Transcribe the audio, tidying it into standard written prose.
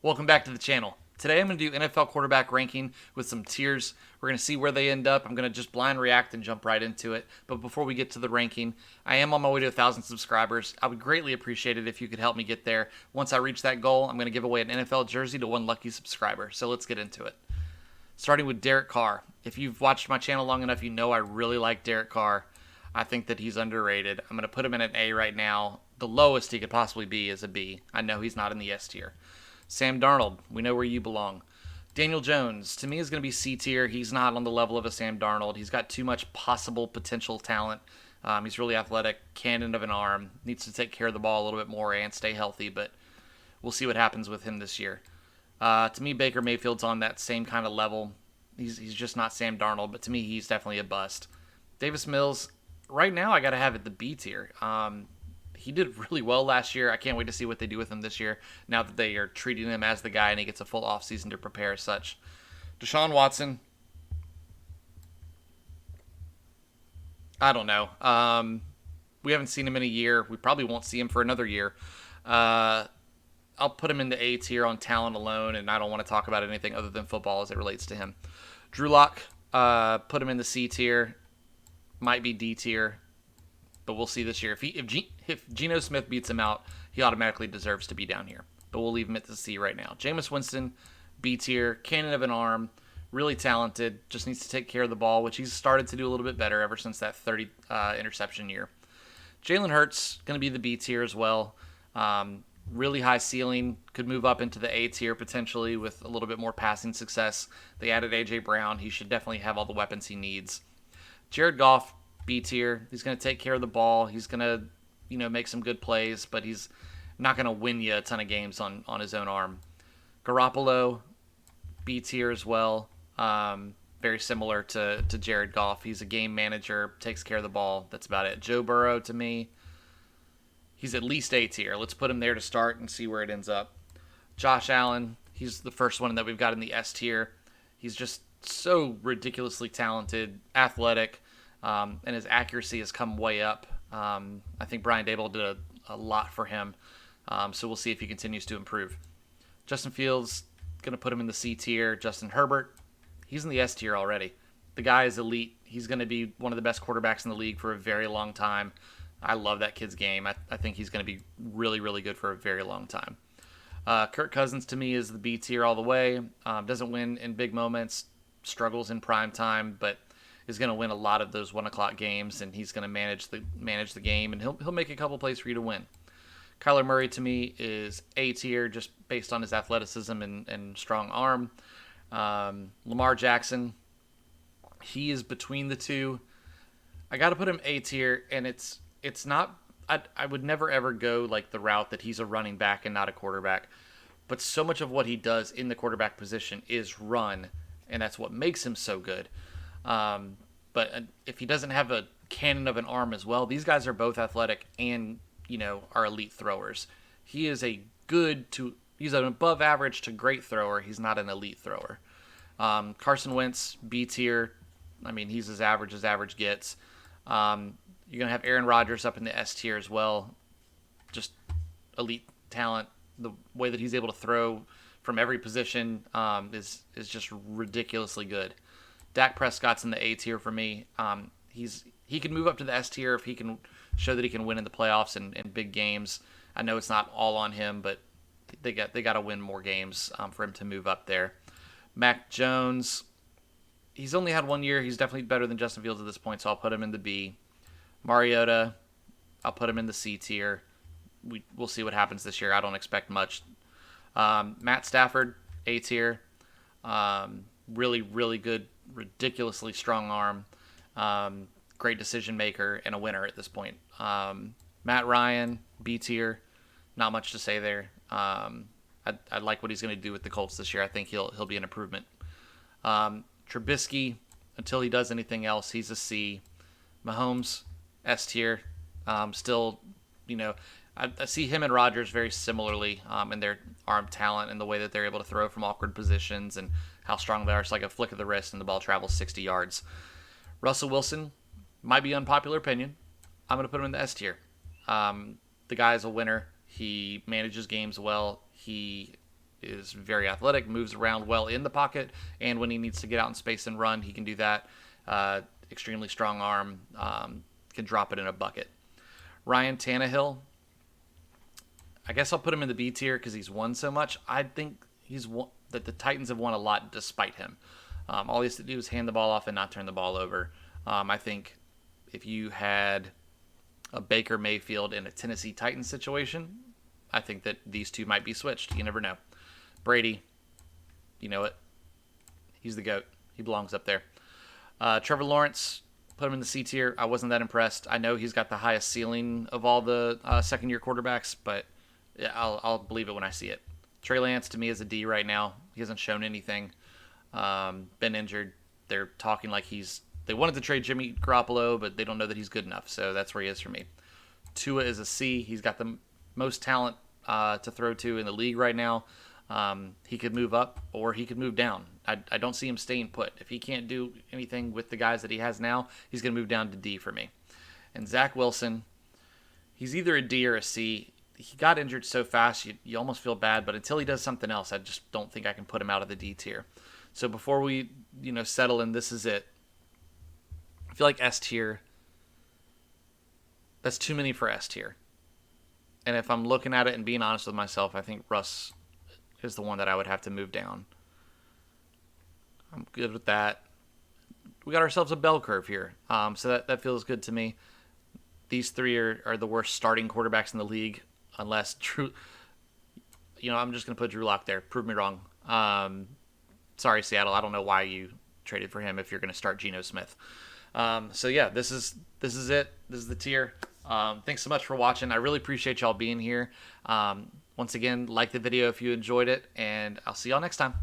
Welcome back to the channel. Today I'm going to do NFL quarterback ranking with some tiers. We're going to see where they end up. I'm going to just blind react and jump right into it. But before we get to the ranking, I am on my way to 1,000 subscribers. I would greatly appreciate it if you could help me get there. Once I reach that goal, I'm going to give away an NFL jersey to one lucky subscriber. So let's get into it. Starting with Derek Carr. If you've watched my channel long enough, you know I really like Derek Carr. I think that he's underrated. I'm going to put him in an A right now. The lowest he could possibly be is a B. I know he's not in the S tier. Sam Darnold, we know where you belong. Daniel Jones, to me, is going to be C tier. He's not on the level of a Sam Darnold. He's got too much possible potential talent. He's really athletic, cannon of an arm, needs to take care of the ball a little bit more and stay healthy, but we'll see what happens with him this year. To me, Baker Mayfield's on that same kind of level. He's just not Sam Darnold, but to me, he's definitely a bust. Davis Mills, right now, I got to have it the B tier. He did really well last year. I can't wait to see what they do with him this year, now that they are treating him as the guy and he gets a full offseason to prepare as such. Desean Watson, I don't know. We haven't seen him in a year. We probably won't see him for another year. I'll put him in the A tier on talent alone, and I don't want to talk about anything other than football as it relates to him. Drew Lock, put him in the C tier. Might be D tier, but we'll see this year. If Geno Smith beats him out, he automatically deserves to be down here. But we'll leave him at the C right now. Jameis Winston, B tier, cannon of an arm, really talented, just needs to take care of the ball, which he's started to do a little bit better ever since that 30 interception year. Jalen Hurts, going to be the B tier as well. Really high ceiling, could move up into the A tier potentially with a little bit more passing success. They added A.J. Brown. He should definitely have all the weapons he needs. Jared Goff, B tier. He's going to take care of the ball. He's going to, make some good plays, but he's not going to win you a ton of games on his own arm. Garoppolo, B tier as well. Very similar to Jared Goff. He's a game manager, takes care of the ball. That's about it. Joe Burrow, to me, he's at least A tier. Let's put him there to start and see where it ends up. Josh Allen, he's the first one that we've got in the S tier. He's just so ridiculously talented, athletic, and his accuracy has come way up. I think Brian Daboll did a lot for him, so we'll see if he continues to improve. Justin Fields, going to put him in the C tier. Justin Herbert, he's in the S tier already. The guy is elite. He's going to be one of the best quarterbacks in the league for a very long time. I love that kid's game. I think he's going to be really, really good for a very long time. Kirk Cousins, to me, is the B tier all the way. Doesn't win in big moments, struggles in prime time, but is going to win a lot of those 1 o'clock games, and he's going to manage the game, and he'll make a couple plays for you to win. Kyler Murray, to me, is A tier just based on his athleticism and strong arm. Lamar Jackson, he is between the two. I got to put him A tier, and it's not. I would never ever go like the route that he's a running back and not a quarterback, but so much of what he does in the quarterback position is run, and that's what makes him so good. But if he doesn't have a cannon of an arm as well, these guys are both athletic and, are elite throwers. He's an above average to great thrower. He's not an elite thrower. Carson Wentz, B tier. I mean, he's as average gets. You're going to have Aaron Rodgers up in the S tier as well. Just elite talent. The way that he's able to throw from every position is just ridiculously good. Dak Prescott's in the A tier for me. He can move up to the S tier if he can show that he can win in the playoffs and big games. I know it's not all on him, but they got to win more games for him to move up there. Mac Jones, he's only had 1 year. He's definitely better than Justin Fields at this point, so I'll put him in the B. Mariota, I'll put him in the C tier. We'll see what happens this year. I don't expect much. Matt Stafford, A tier. Really, really good, ridiculously strong arm. Great decision maker and a winner at this point. Matt Ryan, B tier. Not much to say there. I like what he's going to do with the Colts this year. I think he'll be an improvement. Trubisky, until he does anything else, he's a C. Mahomes, S tier. Still, I see him and Rodgers very similarly in their arm talent and the way that they're able to throw from awkward positions and how strong they are. It's like a flick of the wrist and the ball travels 60 yards. Russell Wilson, might be unpopular opinion. I'm going to put him in the S tier. The guy is a winner. He manages games well. He is very athletic, moves around well in the pocket, and when he needs to get out in space and run, he can do that. Extremely strong arm, can drop it in a bucket. Ryan Tannehill, I guess I'll put him in the B tier because he's won so much. I think that the Titans have won a lot despite him. All he has to do is hand the ball off and not turn the ball over. I think if you had a Baker Mayfield in a Tennessee Titans situation, I think that these two might be switched. You never know. Brady, you know it. He's the GOAT. He belongs up there. Trevor Lawrence, put him in the C tier. I wasn't that impressed. I know he's got the highest ceiling of all the second-year quarterbacks, but yeah, I'll believe it when I see it. Trey Lance, to me, is a D right now. He hasn't shown anything. Been injured. They're talking like they wanted to trade Jimmy Garoppolo, but they don't know that he's good enough, so that's where he is for me. Tua is a C. He's got the most talent to throw to in the league right now. He could move up or he could move down. I don't see him staying put. If he can't do anything with the guys that he has now, he's going to move down to D for me. And Zach Wilson, he's either a D or a C. He got injured so fast, you almost feel bad, but until he does something else, I just don't think I can put him out of the D tier. So before we, settle in, this is it. I feel like S tier, that's too many for S tier. And if I'm looking at it and being honest with myself, I think Russ is the one that I would have to move down. I'm good with that. We got ourselves a bell curve here. So that feels good to me. These three are the worst starting quarterbacks in the league, unless Drew. I'm just going to put Drew Lock there. Prove me wrong. Sorry, Seattle. I don't know why you traded for him if you're going to start Geno Smith. So yeah, this is it. This is the tier. Thanks so much for watching. I really appreciate y'all being here. Once again, like the video if you enjoyed it, and I'll see y'all next time.